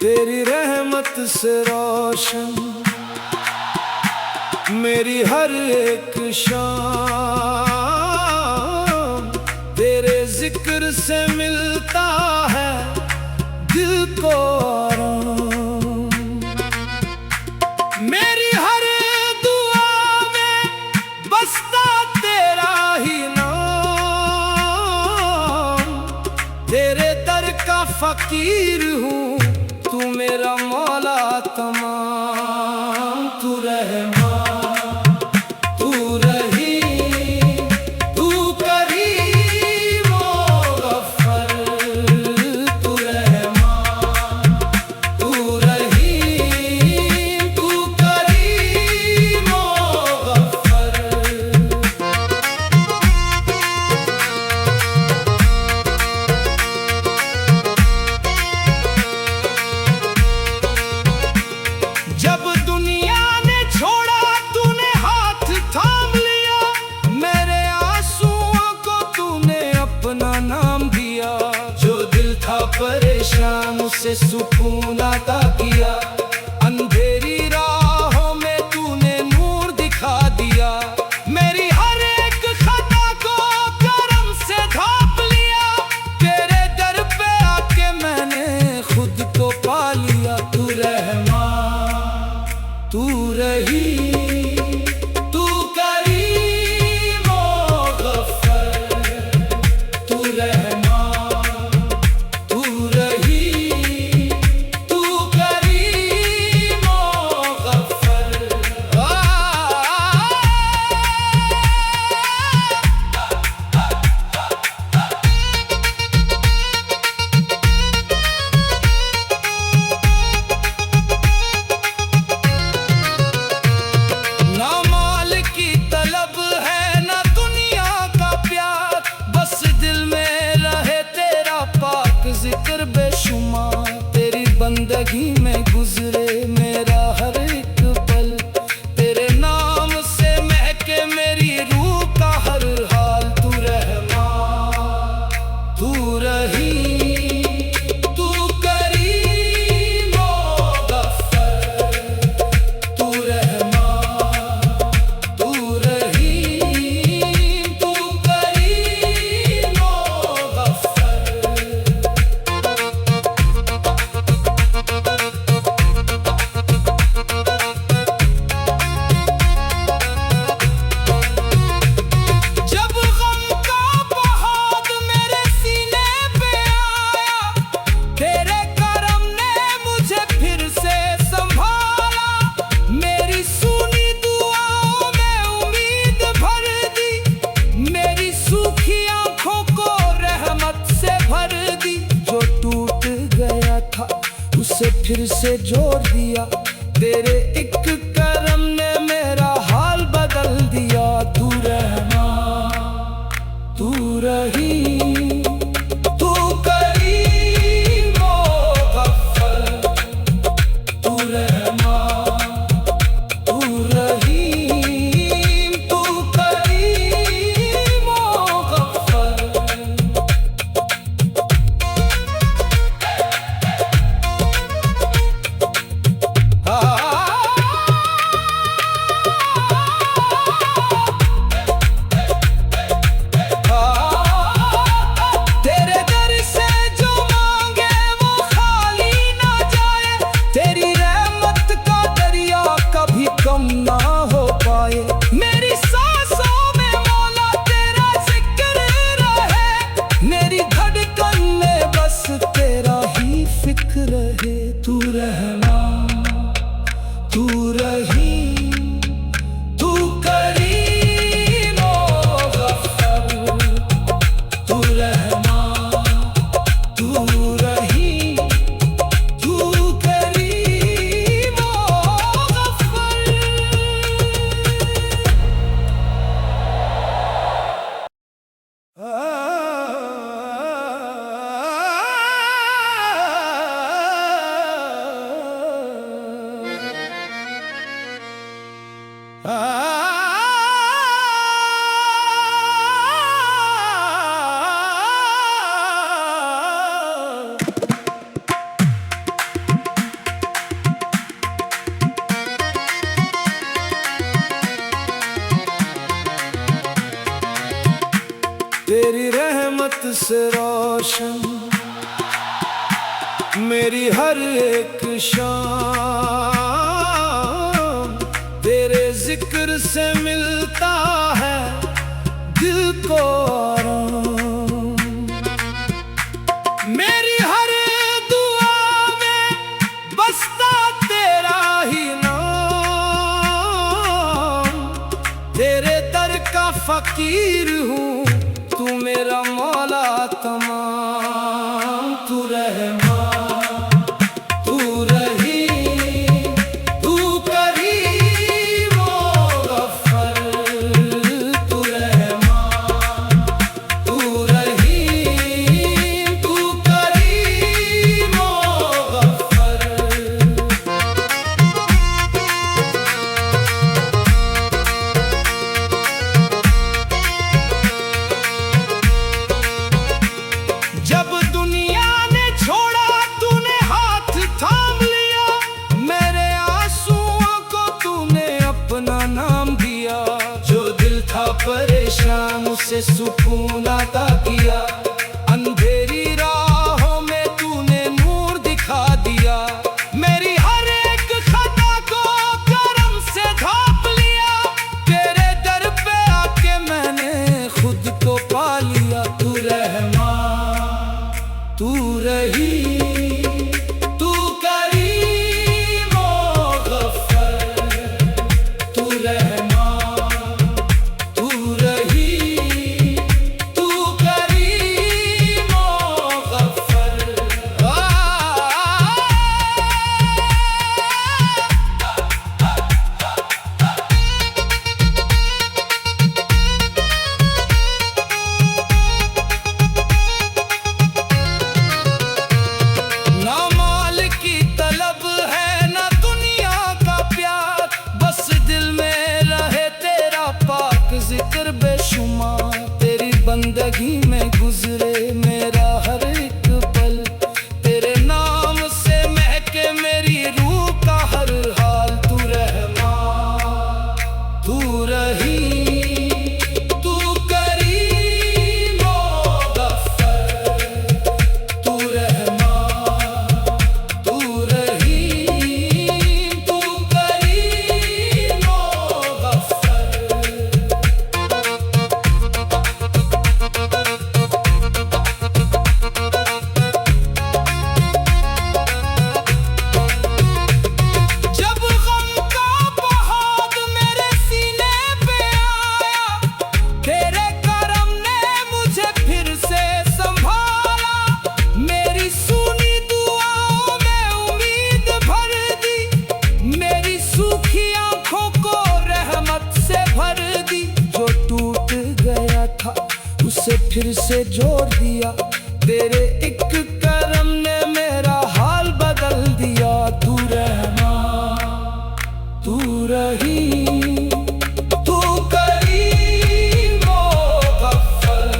तेरी रहमत से रोशन मेरी हर एक शाम, तेरे जिक्र से मिलता है दिल को आराम। मेरी हर दुआ में बसता तेरा ही नाम, तेरे दर का फकीर हूँ, तू मेरा मौला तमाम। तू रहमान, तू रहीम, तू करीम ओ गफ्फार। तू रहमान, तू रहीम, तू करीम ओ गफ्फार। जब दुनिया ने छोड़ा तूने हाथ थाम लिया, मेरे आंसुओं को तूने अपना नाम दिया। जो दिल था परेशान उसे सुकून अता किया, अंधेरी राहों में तूने नूर दिखा दिया। मेरी हर एक खता को करम से ढांप लिया, तेरे दर पे आके मैंने खुद को पा लिया। तू रहमान, तू रहीम, तू करीम ओ गफ्फार। तू रहमान, तू रहीम, तू करीम ओ गफ्फार। ना माल की तलब है ना दुनिया का प्यार, बस दिल में रहे तेरा पाक जिक्र बेशुमार। तेरी बंदगी में गुजरे मेरा हर एक पल, तेरे नाम से महके मेरी रूह का हर हाल। तू रहमान, तू रहीम, तू करीम ओ गफ्फार। तू रहमान, तू रहीम, तू करीम ओ गफ्फार। जब गम का पहाड़ मेरे सीने पे आया, तेरे करम ने मुझे फिर से संभाला। मेरी सुनी दुआओं में उम्मीद भर दी, मेरी सूखी आंखों को रहमत से भर दी। जो टूट गया था उसे फिर से जोड़ दिया, तेरे एक करम ने मेरा हाल बदल दिया। तू रहमान, तू रहीम, तू करीम ओ गफ्फार। तू रहमान, तू रहीम, तू करीम ओ गफ्फार। तेरे दर से जो मांगे वो खाली ना जाए, तेरी रहमत का दरिया कभी कम ना हो पाए। मेरी सांसों में मौला तेरा जिक्र रहे, मेरी धड़कन में बस तेरा ही फिक्र रहे। तू रहमान, तू रहीम, तू करीम ओ गफ्फार। तू रहमान, तू रहीम, तू करीम ओ गफ्फार। मेरी हर एक शाम तेरे जिक्र से मिलता है दिल को आराम। मेरी हर दुआ में बसता तेरा ही नाम। तेरे दर का फकीर हूँ, तू मेरा मौला तमाम। तू रहमान, तू रहीम, तू करीम ओ गफ्फार। तू रहमान, तू रहीम, तू करीम ओ गफ्फार। जब दुनिया ने छोड़ा तूने हाथ थाम लिया, मेरे आंसुओं को तूने अपना नाम दिया। जो दिल था परेशान उसे सुकून अता किया। अंधेरी राहों में तूने नूर दिखा दिया। मेरी हर एक खता को करम से ढांप लिया। तेरे दर पे आके मैंने खुद को पा लिया। तू रहमान, तू रहीम, तू करीम ओ गफ्फार। तू रहमान, तू रहीम, तू करीम ओ गफ्फार। ना माल की तलब है ना दुनिया का प्यार, बस दिल में रहे तेरा पाक जिक्र बेशुमार। तेरी बंदगी में गुजरे मेरा हर एक पल। तेरे नाम से महके मेरी रूह का हर हाल। तू रहमान, तू रहीम, तू करीम ओ गफ्फार। तू रहमान, तू रहीम, तू करीम ओ गफ्फार। जब गम का पहाड़ मेरे सीने पे आया, तेरे करम ने मुझे फिर से संभाला। मेरी सुनी दुआओं में उम्मीद भर दी। मेरी सूखी आंखों को रहमत से भर दी। जो टूट गया था उसे फिर से जोड़ दिया। तेरे एक करम ने मेरा हाल बदल दिया। तू रहमान, तू रहीम, तू करीम ओ गफ्फार।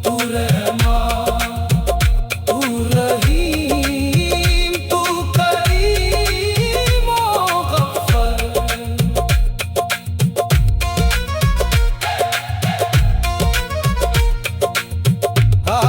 तू रहमान, तू रहीम, तू करीम ओ गफ्फार। आ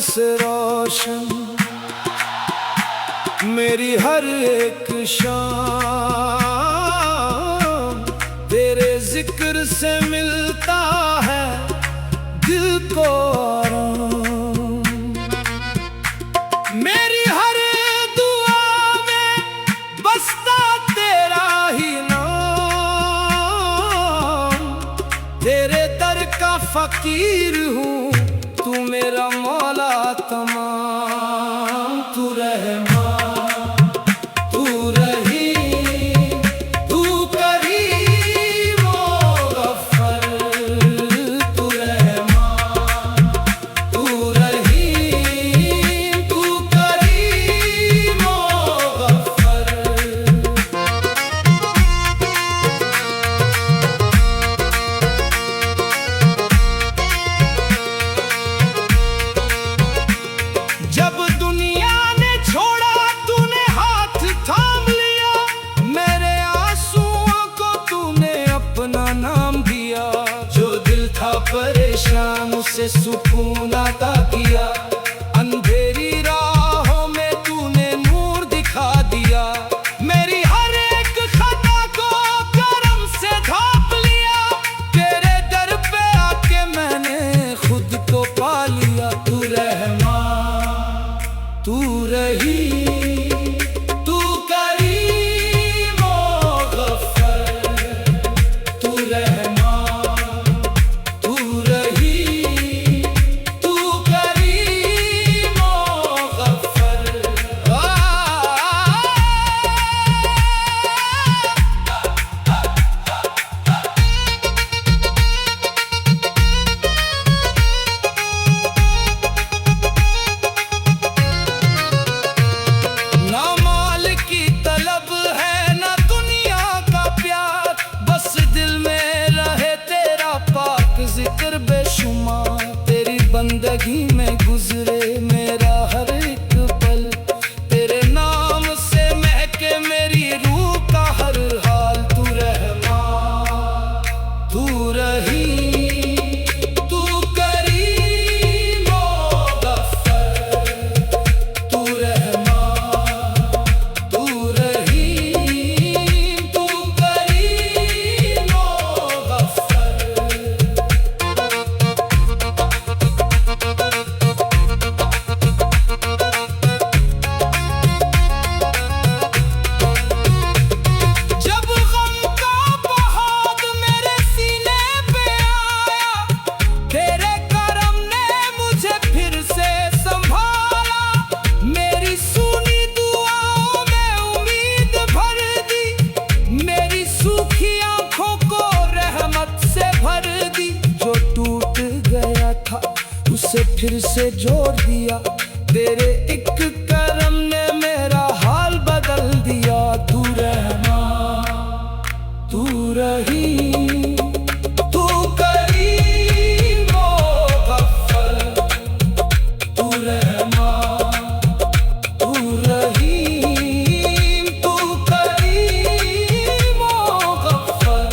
से रोशन मेरी हर एक शाम तेरे जिक्र से मिलता है दिल को आराम। मेरी हर दुआ में बसता तेरा ही नाम। तेरे दर का फकीर हूँ, तू मेरा मौला तमाम। तू रहमान, तू रहीम, तू करीम ओ गफ्फार। तू रहमान, तू रहीम, तू करीम ओ गफ्फार। जब दुनिया ने छोड़ा तूने हाथ थाम लिया, मेरे आंसुओं को तूने अपना नाम दिया। जो दिल था परेशान उसे सुकून अता किया, अंधेरी राहों में तूने नूर दिखा दिया। मेरी हर एक खता को करम से ढांप लिया, तेरे दर पे आके मैंने खुद को पा लिया। तू रहमान, तू रहीम, तू करीम ओ गफ्फार। तू रहमान, तू रहीम, तू करीम ओ गफ्फार। ना माल की तलब है ना दुनिया का प्यार, बस दिल में रहे तेरा पाक जिक्र बेशुमार। तेरी बंदगी में गुजरे मेरा हर एक पल, तेरे नाम से महके मेरी रूह का हर हाल। तू रहमान, तू रहीम, तू करीम ओ गफ्फार। तू रहमान, तू रहीम, तू करीम ओ गफ्फार। जब गम का पहाड़ मेरे सीने पे आया, तेरे करम ने मुझे फिर से संभाला। मेरी सुनी दुआओं में उम्मीद भर दी, मेरी सूखी आंखों को रहमत से भर दी। जो टूट गया था उसे फिर से जोड़ दिया, तेरे एक करम ने मेरा हाल बदल दिया। तू रहमान, तू रहीम, तू करीम ओ गफ्फार। तू रहमान, तू रहीम, तू करीम ओ गफ्फार।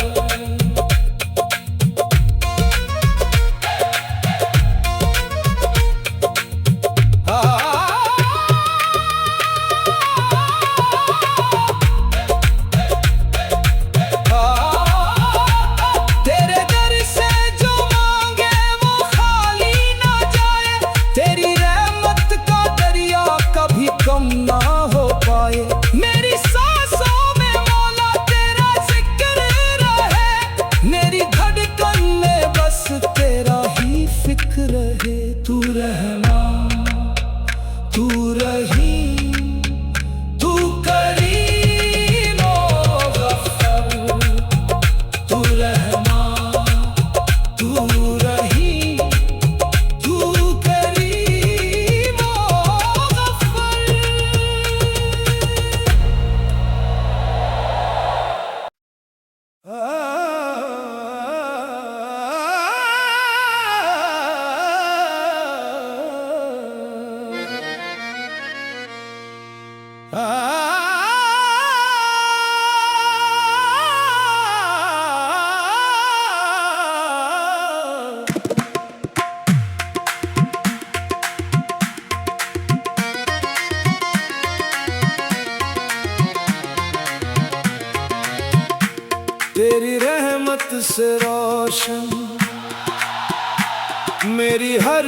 से रोशन मेरी हर